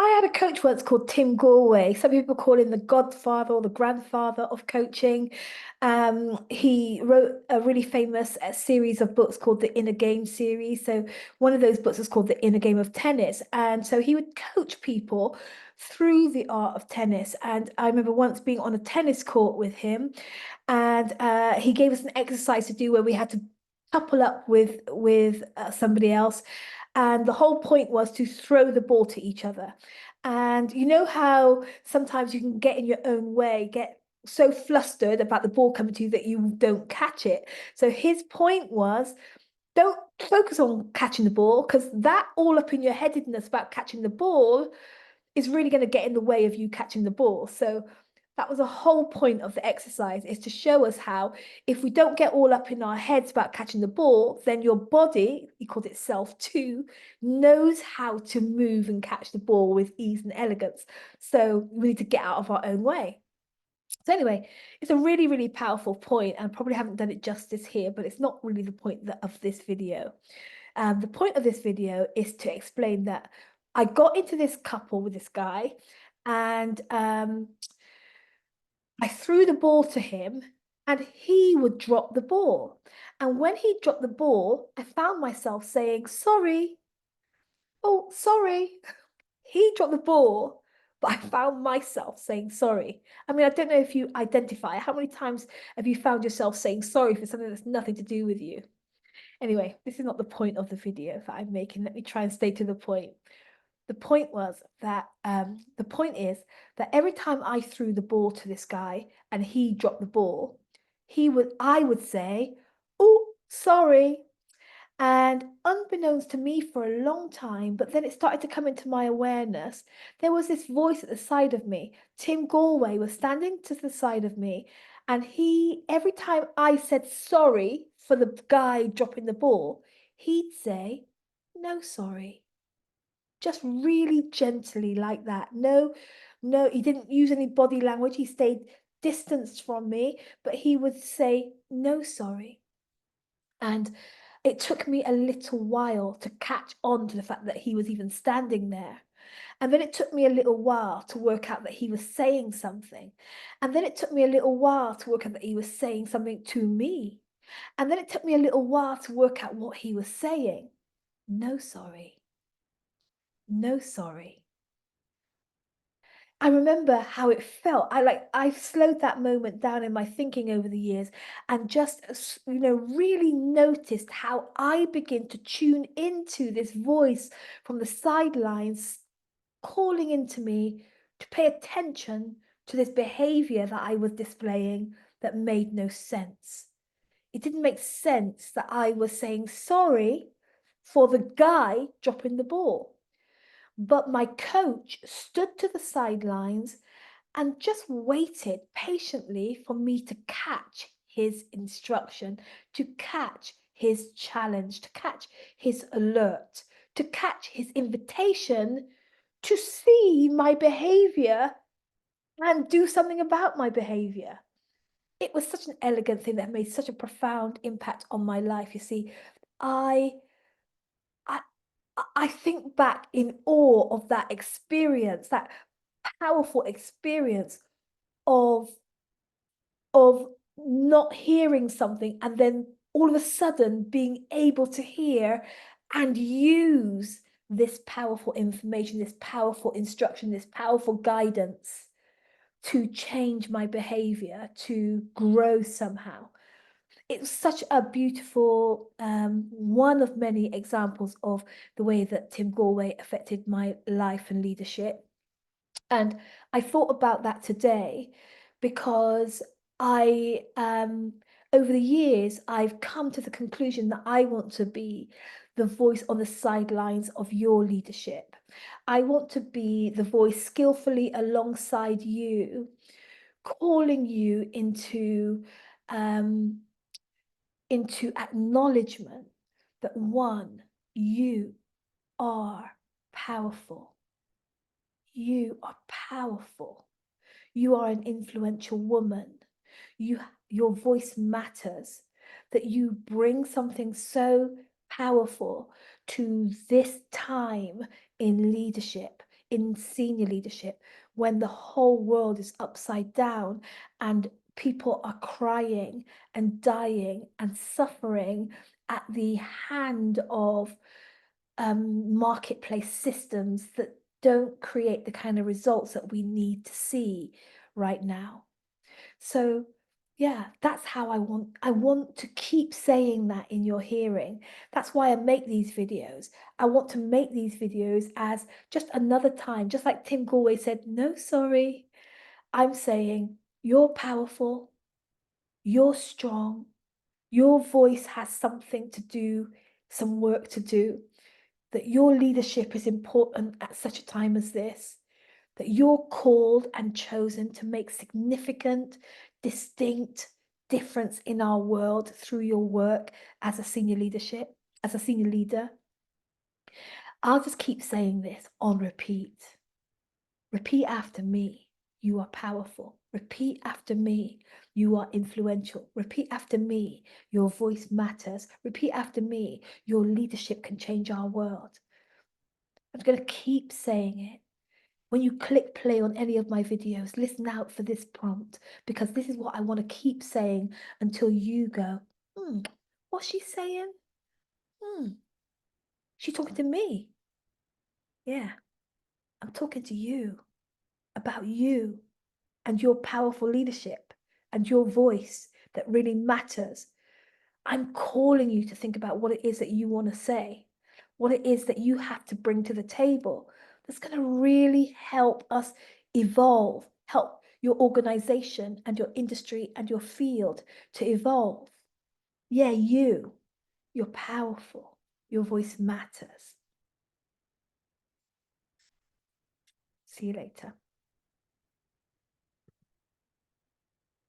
I had a coach once called Tim Galway. Some people call him the godfather or the grandfather of coaching. He wrote a really famous series of books called the Inner Game series. So one of those books is called The Inner Game of Tennis. And so he would coach people through the art of tennis. And I remember once being on a tennis court with him, and he gave us an exercise to do where we had to couple up with somebody else, and the whole point was to throw the ball to each other. And you know how sometimes you can get in your own way, get so flustered about the ball coming to you that you don't catch it. So his point was, don't focus on catching the ball, because that all up in your headedness about catching the ball is really going to get in the way of you catching the ball. So that was a whole point of the exercise, is to show us how if we don't get all up in our heads about catching the ball, then your body, he called it self too, knows how to move and catch the ball with ease and elegance. So we need to get out of our own way. So anyway, it's a really, really powerful point, and probably haven't done it justice here, but it's not really the point of this video. The point of this video is to explain that I got into this couple with this guy, and I threw the ball to him, and he would drop the ball. And when he dropped the ball, I found myself saying, sorry. Oh, sorry. He dropped the ball, but I found myself saying sorry. I mean, I don't know if you identify. How many times have you found yourself saying sorry for something that's nothing to do with you? Anyway, this is not the point of the video that I'm making. Let me try and stay to the point. The point was that the point is that every time I threw the ball to this guy and he dropped the ball, I would say, "Oh, sorry." And unbeknownst to me for a long time, but then it started to come into my awareness, there was this voice at the side of me. Tim Galway was standing to the side of me, and every time I said sorry for the guy dropping the ball, he'd say, "No, sorry." Just really gently like that. No, no, he didn't use any body language. He stayed distanced from me, but he would say, "No, sorry." And it took me a little while to catch on to the fact that he was even standing there. And then it took me a little while to work out that he was saying something. And then it took me a little while to work out that he was saying something to me. And then it took me a little while to work out what he was saying. No, sorry. No, sorry. I remember how it felt. I've slowed that moment down in my thinking over the years, and just really noticed how I begin to tune into this voice from the sidelines calling into me to pay attention to this behavior that I was displaying that made no sense. It didn't make sense that I was saying sorry for the guy dropping the ball. But my coach stood to the sidelines and just waited patiently for me to catch his instruction, to catch his challenge, to catch his alert, to catch his invitation to see my behavior and do something about my behavior. It was such an elegant thing that made such a profound impact on my life. You see, I I I think back in awe of that experience, that powerful experience of of not hearing something and then all of a sudden being able to hear and use this powerful information, this powerful instruction, this powerful guidance to change my behavior, to grow somehow. It's such a beautiful one of many examples of the way that Tim Galway affected my life and leadership. And I thought about that today because I over the years I've come to the conclusion that I want to be the voice on the sidelines of your leadership. I want to be the voice skillfully alongside you, calling you um, into acknowledgement that one, you are powerful. You are powerful. You are an influential woman. Your voice matters, that you bring something so powerful to this time in leadership, in senior leadership when the whole world is upside down and people are crying and dying and suffering at the hand of marketplace systems that don't create the kind of results that we need to see right now. So yeah, that's how I want to keep saying that in your hearing. That's why I make these videos. I want to make these videos as just another time, just like Tim Galway said, no, sorry. I'm saying you're powerful, you're strong, your voice has something to do, some work to do, that your leadership is important at such a time as this, that you're called and chosen to make significant, distinct difference in our world through your work as a senior leader. I'll just keep saying this on repeat. Repeat after me. You are powerful. Repeat after me. You are influential. Repeat after me. Your voice matters. Repeat after me. Your leadership can change our world. I'm going to keep saying it. When you click play on any of my videos, listen out for this prompt, because this is what I want to keep saying until you go, what's she saying? She's talking to me. Yeah, I'm talking to you about you and your powerful leadership and your voice that really matters. I'm calling you to think about what it is that you want to say, what it is that you have to bring to the table that's going to really help us evolve, help your organization and your industry and your field to evolve. Yeah, you're powerful. Your voice matters. See you later.